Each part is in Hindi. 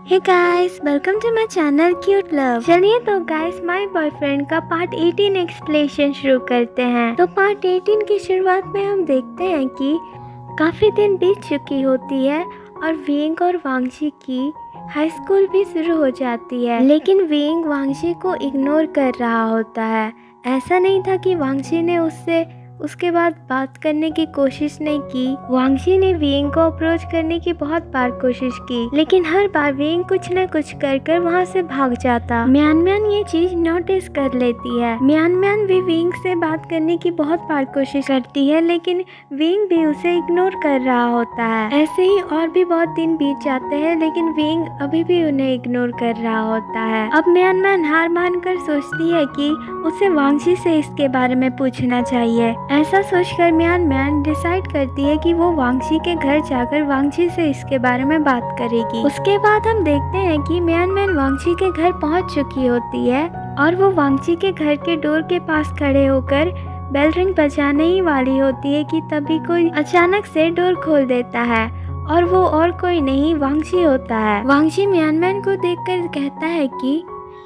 Hey guys, welcome to my channel cute love. चलिए तो गाइस, माय बॉयफ्रेंड का पार्ट 18 एक्सप्लेनेशन शुरू करते हैं। तो पार्ट 18 की शुरुआत में हम देखते हैं कि काफी दिन बीत चुकी होती है और विंग और वांगजी की हाई स्कूल भी शुरू हो जाती है, लेकिन विंग वांगजी को इग्नोर कर रहा होता है। ऐसा नहीं था कि वांगजी ने उसके बाद बात करने की कोशिश नहीं की। वांगजी ने विंग को अप्रोच करने की बहुत बार कोशिश की, लेकिन हर बार विंग कुछ न कुछ कर वहाँ से भाग जाता। म्यान म्यान ये चीज नोटिस कर लेती है। म्यान म्यान भी विंग से बात करने की बहुत बार कोशिश करती है, लेकिन विंग भी उसे इग्नोर कर रहा होता है। ऐसे ही और भी बहुत दिन बीत जाते हैं, लेकिन विंग अभी भी उन्हें इग्नोर कर रहा होता है। अब म्यान म्यान हार मानकर सोचती है कि उसे वांगजी से इसके बारे में पूछना चाहिए। ऐसा सोचकर म्यान म्यान डिसाइड करती है कि वो वांगजी के घर जाकर वांगजी से इसके बारे में बात करेगी। उसके बाद हम देखते हैं कि म्यान म्यान वांगजी के घर पहुंच चुकी होती है और वो वांगजी के घर के डोर के पास खड़े होकर बेल रिंग बजाने ही वाली होती है कि तभी कोई अचानक से डोर खोल देता है और वो और कोई नहीं वांगजी होता है। वांगजी म्यान म्यान को देखकर कहता है कि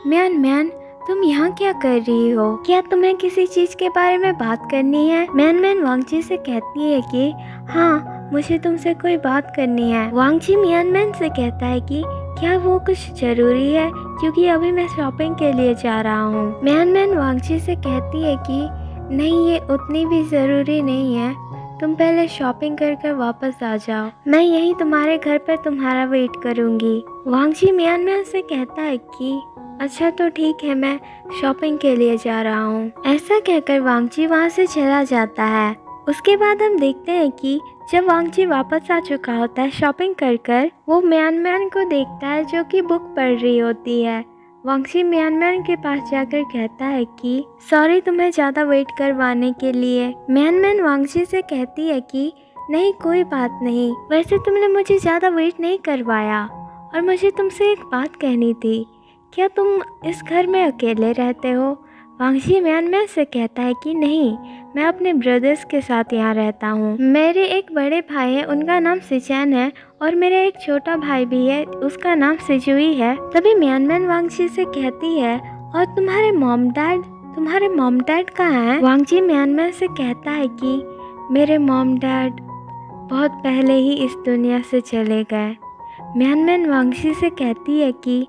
म्यान म्यान, तुम यहाँ क्या कर रही हो? क्या तुम्हें किसी चीज के बारे में बात करनी है? म्यान म्यान वांगजी से कहती है कि हाँ, मुझे तुमसे कोई बात करनी है। वांगजी म्यान म्यान से कहता है कि क्या वो कुछ जरूरी है, क्योंकि अभी मैं शॉपिंग के लिए जा रहा हूँ। म्यान म्यान वांगजी से कहती है कि नहीं, ये उतनी भी जरूरी नहीं है, तुम पहले शॉपिंग कर वापस आ जाओ, मैं यहीं तुम्हारे घर पर तुम्हारा वेट करूंगी। वांगजी म्यान म्यान से कहता है कि अच्छा तो ठीक है, मैं शॉपिंग के लिए जा रहा हूँ। ऐसा कहकर वांगजी वहाँ से चला जाता है। उसके बाद हम देखते हैं कि जब वांगजी वापस आ चुका होता है शॉपिंग कर वो म्यान म्यान को देखता है जो कि बुक पढ़ रही होती है। वांगजी म्यान म्यान के पास जाकर कहता है कि सॉरी तुम्हें ज़्यादा वेट करवाने के लिए। म्यान म्यान वांगजी से कहती है कि नहीं, कोई बात नहीं, वैसे तुमने मुझे ज़्यादा वेट नहीं करवाया और मुझे तुमसे एक बात कहनी थी, क्या तुम इस घर में अकेले रहते हो? वांगजी म्यान म्यान से कहता है कि नहीं, मैं अपने ब्रदर्स के साथ यहाँ रहता हूँ। मेरे एक बड़े भाई है, उनका नाम सिचैन है, और मेरा एक छोटा भाई भी है, उसका नाम सिजुई है। तभी म्यान म्यान वांगजी से कहती है और तुम्हारे मॉम डैड कहाँ हैं? वांगजी म्यान म्यान से कहता है कि मेरे मॉम डैड बहुत पहले ही इस दुनिया से चले गए। म्यान म्यान वांगजी से कहती है कि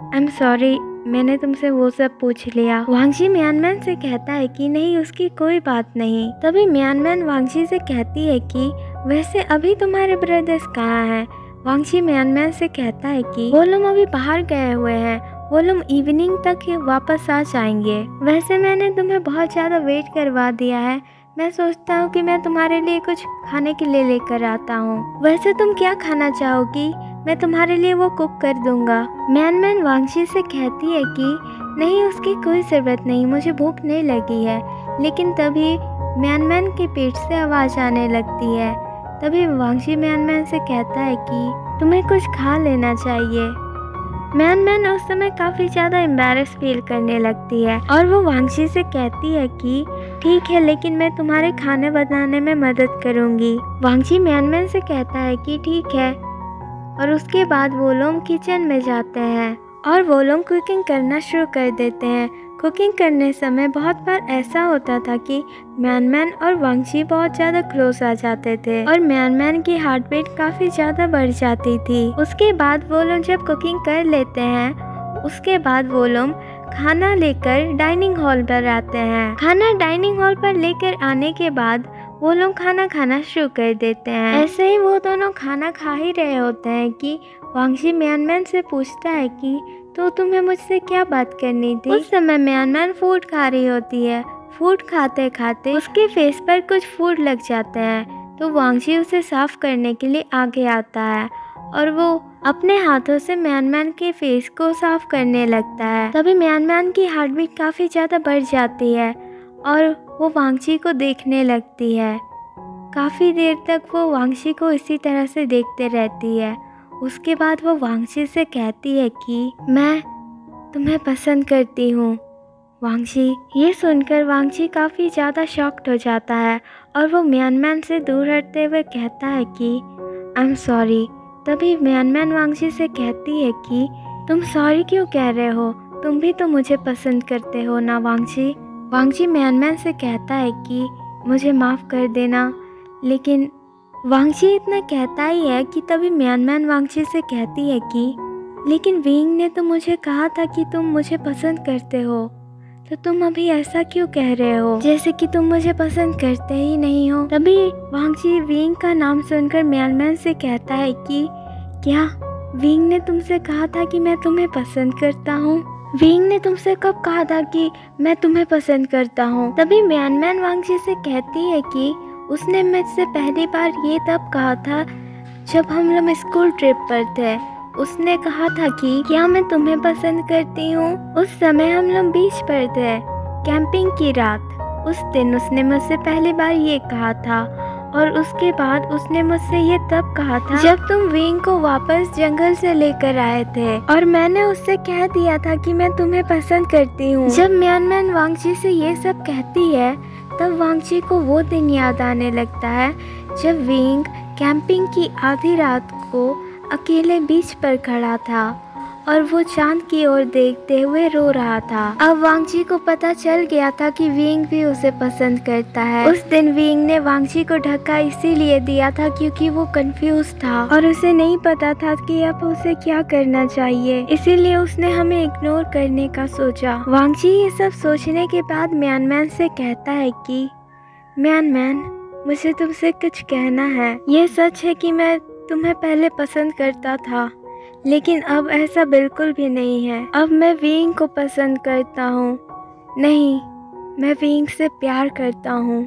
आई एम सॉरी, मैंने तुमसे वो सब पूछ लिया। वांगजी म्यान म्यान से कहता है कि नहीं, उसकी कोई बात नहीं। तभी म्यान म्यान वांगजी से कहती है कि वैसे अभी तुम्हारे ब्रदर्स कहाँ हैं? वांगजी म्यान म्यान से कहता है कि वो लोग अभी बाहर गए हुए हैं, वो लोग इवनिंग तक वापस आ जाएंगे। वैसे मैंने तुम्हें बहुत ज़्यादा वेट करवा दिया है, मैं सोचता हूँ कि मैं तुम्हारे लिए कुछ खाने के लिए लेकर आता हूँ। वैसे तुम क्या खाना चाहोगी? मैं तुम्हारे लिए वो कुक कर दूंगा। म्यान म्यान वांगजी से कहती है कि नहीं, उसकी कोई ज़रूरत नहीं, मुझे भूख नहीं लगी है। लेकिन तभी म्यान म्यान के पेट से आवाज़ आने लगती है। तभी वांगजी म्यान म्यान से कहता है कि तुम्हें कुछ खा लेना चाहिए। म्यान म्यान उस समय काफ़ी ज़्यादा एम्बैरेस फील करने लगती है और वो वांगजी से कहती है कि ठीक है, लेकिन मैं तुम्हारे खाने बनाने में मदद करूँगी। वांगजी म्यान म्यान से कहता है कि ठीक है, और उसके बाद वो लोग किचन में जाते हैं और वो लोग कुकिंग करना शुरू कर देते हैं। कुकिंग करने समय बहुत बार ऐसा होता था कि म्यान म्यान और वांगजी बहुत ज़्यादा क्लोज आ जाते थे और म्यान म्यान की हार्ट बीट काफ़ी ज़्यादा बढ़ जाती थी। उसके बाद वो लोग जब कुकिंग कर लेते हैं, उसके बाद वो लोग खाना लेकर डाइनिंग हॉल पर आते हैं। खाना डाइनिंग हॉल पर लेकर आने के बाद वो लोग खाना खाना शुरू कर देते हैं। ऐसे ही वो दोनों खाना खा ही रहे होते हैं कि वांगजी म्यान म्यान से पूछता है कि तो तुम्हें मुझसे क्या बात करनी थी? उस समय म्यान म्यान फूड खा रही होती है। फूड खाते खाते उसके फेस पर कुछ फूड लग जाते हैं, तो वांगजी उसे साफ करने के लिए आगे आता है और वो अपने हाथों से म्यान म्यान के फेस को साफ करने लगता है। तभी म्यान म्यान की हार्ट बीट काफ़ी ज़्यादा बढ़ जाती है और वो वांगजी को देखने लगती है। काफ़ी देर तक वो वांगजी को इसी तरह से देखते रहती है। उसके बाद वो वांगजी से कहती है कि मैं तुम्हें पसंद करती हूँ। वांगजी ये सुनकर वांगजी काफ़ी ज़्यादा शॉक्ड हो जाता है और वो म्यान म्यान से दूर हटते हुए कहता है कि आई एम सॉरी, तभी म्यानम्यान वांगजी से कहती है कि तुम सॉरी क्यों कह रहे हो, तुम भी तो मुझे पसंद करते हो ना वांगजी। वांगजी म्यानम्यान से कहता है कि मुझे माफ़ कर देना, लेकिन वांगजी इतना कहता ही है कि तभी म्यानम्यान वांगजी से कहती है कि लेकिन विंग ने तो मुझे कहा था कि तुम मुझे पसंद करते हो, तो तुम अभी ऐसा क्यों कह रहे हो जैसे कि तुम मुझे पसंद करते ही नहीं हो। तभी वांगजी विंग का नाम सुनकर म्यानम्यान से कहता है कि क्या विंग ने तुमसे कहा था कि मैं तुम्हें पसंद करता हूँ? विंग ने तुमसे कब कहा था कि मैं तुम्हें पसंद करता हूँ? तभी म्यानम्यान वांगजी से कहती है कि उसने मुझसे पहली बार ये तब कहा था जब हम लोग स्कूल ट्रिप पर थे। उसने कहा था कि क्या मैं तुम्हें पसंद करती हूँ। उस समय हम लोग बीच पर थे, कैंपिंग की रात। उस दिन उसने मुझसे पहली बार ये कहा था, और उसके बाद उसने मुझसे ये तब कहा था जब तुम विंग को वापस जंगल से लेकर आए थे और मैंने उससे कह दिया था कि मैं तुम्हें पसंद करती हूँ। जब म्यानम्यान वांगजी से ये सब कहती है तब वांगजी को वो दिन याद आने लगता है जब विंग कैंपिंग की आधी रात को अकेले बीच पर खड़ा था और वो चांद की ओर देखते हुए रो रहा था। अब वांगजी को पता चल गया था कि विंग भी उसे पसंद करता है। उस दिन विंग ने वांगजी को धक्का इसीलिए दिया था क्योंकि वो कंफ्यूज था और उसे नहीं पता था कि अब उसे क्या करना चाहिए, इसीलिए उसने हमें इग्नोर करने का सोचा। वांगजी ये सब सोचने के बाद म्यानम्यान से कहता है कि म्यानम्यान, मुझे तुमसे कुछ कहना है। ये सच है कि मैं तुम्हें पहले पसंद करता था, लेकिन अब ऐसा बिल्कुल भी नहीं है। अब मैं विंग को पसंद करता हूँ। नहीं, मैं विंग से प्यार करता हूँ,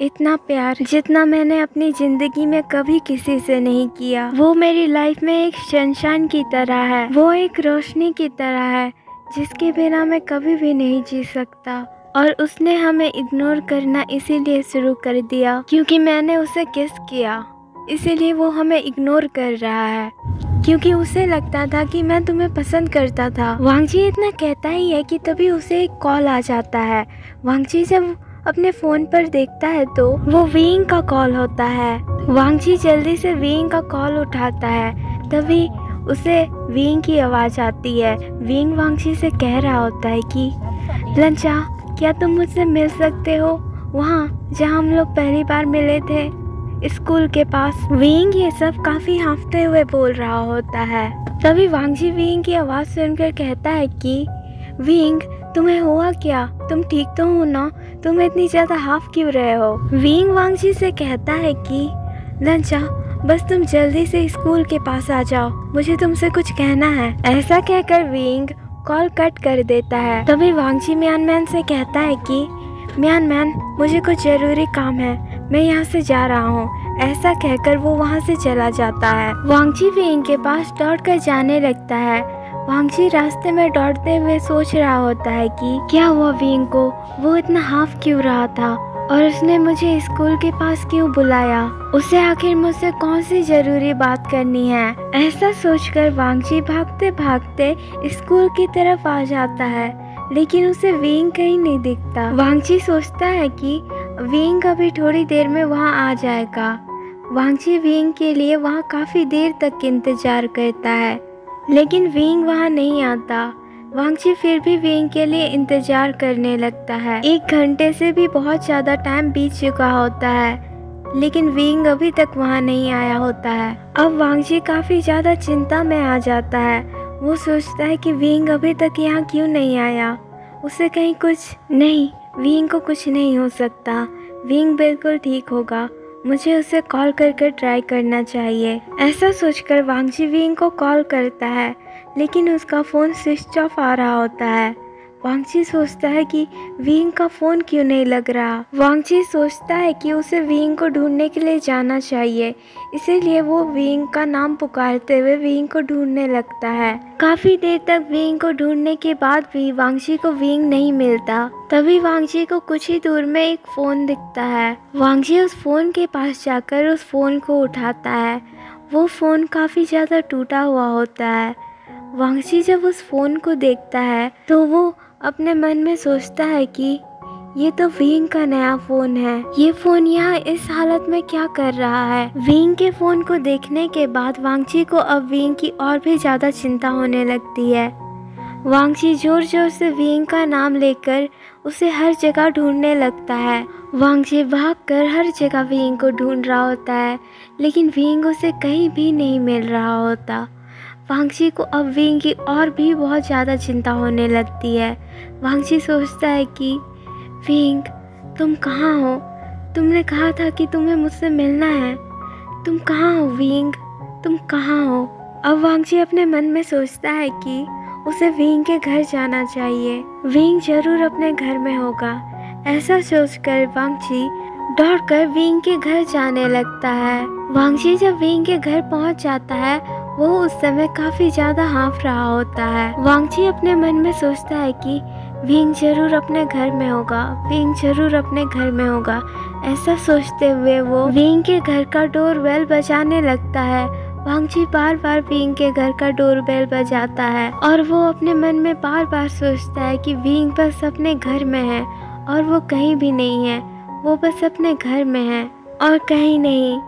इतना प्यार जितना मैंने अपनी ज़िंदगी में कभी किसी से नहीं किया। वो मेरी लाइफ में एक सनशाइन की तरह है, वो एक रोशनी की तरह है जिसके बिना मैं कभी भी नहीं जी सकता। और उसने हमें इग्नोर करना इसीलिए शुरू कर दिया क्योंकि मैंने उसे किस किया, इसीलिए वो हमें इग्नोर कर रहा है क्योंकि उसे लगता था कि मैं तुम्हें पसंद करता था। वांगजी इतना कहता ही है कि तभी उसे एक कॉल आ जाता है। वांगजी जब अपने फ़ोन पर देखता है तो वो विंग का कॉल होता है। वांगजी जल्दी से विंग का कॉल उठाता है, तभी उसे विंग की आवाज़ आती है। विंग वांगजी से कह रहा होता है कि लंचा, क्या तुम मुझसे मिल सकते हो वहाँ जहाँ हम लोग पहली बार मिले थे, स्कूल के पास। विंग ये सब काफ़ी हाँफते हुए बोल रहा होता है। तभी वांगजी विंग की आवाज़ सुनकर कहता है कि विंग, तुम्हें हुआ क्या? तुम ठीक तो हो ना? तुम इतनी ज़्यादा हाफ क्यों रहे हो? विंग वांगजी से कहता है कि लंचा, बस तुम जल्दी से स्कूल के पास आ जाओ, मुझे तुमसे कुछ कहना है। ऐसा कहकर विंग कॉल कट कर देता है। तभी वांगजी म्यानम्यान से कहता है कि म्यानम्यान, मुझे कुछ ज़रूरी काम है, मैं यहाँ से जा रहा हूँ। ऐसा कहकर वो वहाँ से चला जाता है। वांगजी विंग के पास दौड़कर जाने लगता है। वांगजी रास्ते में दौड़ते हुए सोच रहा होता है कि क्या हुआ विंग को, वो इतना हाफ क्यों रहा था और उसने मुझे स्कूल के पास क्यों बुलाया, उसे आखिर मुझसे कौन सी ज़रूरी बात करनी है। ऐसा सोचकर वांगजी भागते भागते स्कूल की तरफ आ जाता है, लेकिन उसे विंग कहीं नहीं दिखता। वांगजी सोचता है कि विंग अभी थोड़ी देर में वहाँ आ जाएगा। वांगजी विंग के लिए वहाँ काफ़ी देर तक इंतज़ार करता है, लेकिन विंग वहाँ नहीं आता। वांगजी फिर भी विंग के लिए इंतज़ार करने लगता है। 1 घंटे से भी बहुत ज़्यादा टाइम बीत चुका होता है, लेकिन विंग अभी तक वहाँ नहीं आया होता है। अब वांगजी काफ़ी ज़्यादा चिंता में आ जाता है। वो सोचता है कि विंग अभी तक यहाँ क्यों नहीं आया, उसे कहीं कुछ नहीं, विंग को कुछ नहीं हो सकता, विंग बिल्कुल ठीक होगा, मुझे उसे कॉल कर ट्राई करना चाहिए। ऐसा सोचकर वांगजी विंग को कॉल करता है, लेकिन उसका फ़ोन स्विच ऑफ आ रहा होता है। वांगजी सोचता है कि विंग का फ़ोन क्यों नहीं लग रहा। वांगजी सोचता है कि उसे विंग को ढूंढने के लिए जाना चाहिए, इसीलिए वो विंग का नाम पुकारते हुए विंग को ढूंढने लगता है। काफ़ी देर तक विंग को ढूंढने के बाद भी वांगजी को विंग नहीं मिलता। तभी वांगजी को कुछ ही दूर में एक फ़ोन दिखता है। वांगजी उस फ़ोन के पास जाकर उस फ़ोन को उठाता है। वो फ़ोन काफ़ी ज़्यादा टूटा हुआ होता है। वांगजी जब उस फ़ोन को देखता है तो वो अपने मन में सोचता है कि ये तो विंग का नया फोन है। ये फोन यहाँ इस हालत में क्या कर रहा है? विंग के फोन को देखने के बाद वांगची को अब विंग की और भी ज्यादा चिंता होने लगती है। वांगची जोर जोर से विंग का नाम लेकर उसे हर जगह ढूंढने लगता है। वांगची भागकर हर जगह विंग को ढूंढ रहा होता है, लेकिन विंग उसे कहीं भी नहीं मिल रहा होता। वांगची को अब विंग की और भी बहुत ज़्यादा चिंता होने लगती है। वांगची सोचता है कि विंग, तुम कहाँ हो? तुमने कहा था कि तुम्हें मुझसे मिलना है। तुम कहाँ हो विंग? तुम कहाँ हो? अब वांगची अपने मन में सोचता है कि उसे विंग के घर जाना चाहिए। विंग जरूर अपने घर में होगा। ऐसा सोचकर वांगची दौड़कर विंग के घर जाने लगता है। वांगची जब विंग के घर पहुंच जाता है, वो उस समय काफी ज्यादा हाँफ रहा होता है। वांगची अपने मन में सोचता है कि विंग जरूर अपने घर में होगा, विंग जरूर अपने घर में होगा। ऐसा सोचते हुए वो विंग के घर का डोरबेल बजाने लगता है। वांगची बार बार विंग के घर का डोरबेल बजाता है और वो अपने मन में बार बार सोचता है कि विंग बस अपने घर में है और वो कहीं भी नहीं है। वो बस अपने घर में है और कहीं नहीं।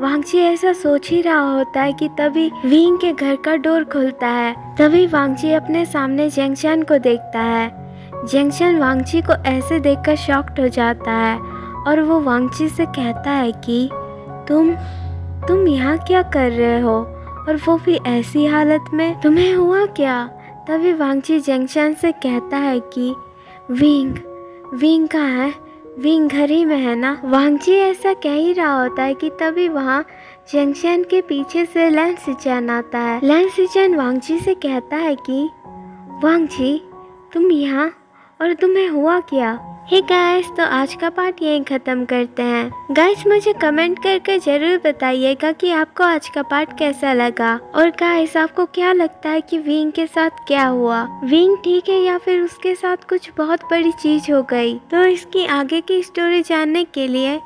वांगची ऐसा सोच ही रहा होता है कि तभी विंग के घर का डोर खुलता है। तभी वांगची अपने सामने जेंगशन को देखता है। जेंगशन वांगची को ऐसे देखकर शॉक्ड हो जाता है और वो वांगची से कहता है कि तुम यहाँ क्या कर रहे हो, और वो भी ऐसी हालत में? तुम्हें हुआ क्या? तभी वांगची जेंगशन से कहता है कि विंग कहाँ है? विंग घर ही में है ना? वांगची ऐसा कह ही रहा होता है कि तभी वहाँ जेंगशन के पीछे से लैन सिचेन आता है। लैन सिचेन वांगची से कहता है कि वांगची, तुम यहाँ, और तुम्हें हुआ क्या? हे गाइस, तो आज का पार्ट यहीं ख़त्म करते हैं। गाइस, मुझे कमेंट करके ज़रूर बताइएगा कि आपको आज का पार्ट कैसा लगा। और गाइस, आपको क्या लगता है कि विंग के साथ क्या हुआ? विंग ठीक है या फिर उसके साथ कुछ बहुत बड़ी चीज़ हो गई? तो इसकी आगे की स्टोरी जानने के लिए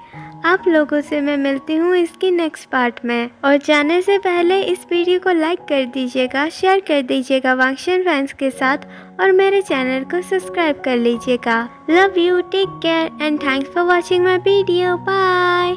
आप लोगों से मैं मिलती हूँ इसकी नेक्स्ट पार्ट में। और जाने से पहले इस वीडियो को लाइक कर दीजिएगा, शेयर कर दीजिएगा वांगशन फैंस के साथ, और मेरे चैनल को सब्सक्राइब कर लीजिएगा। Love you, take care and thanks for watching my video. Bye.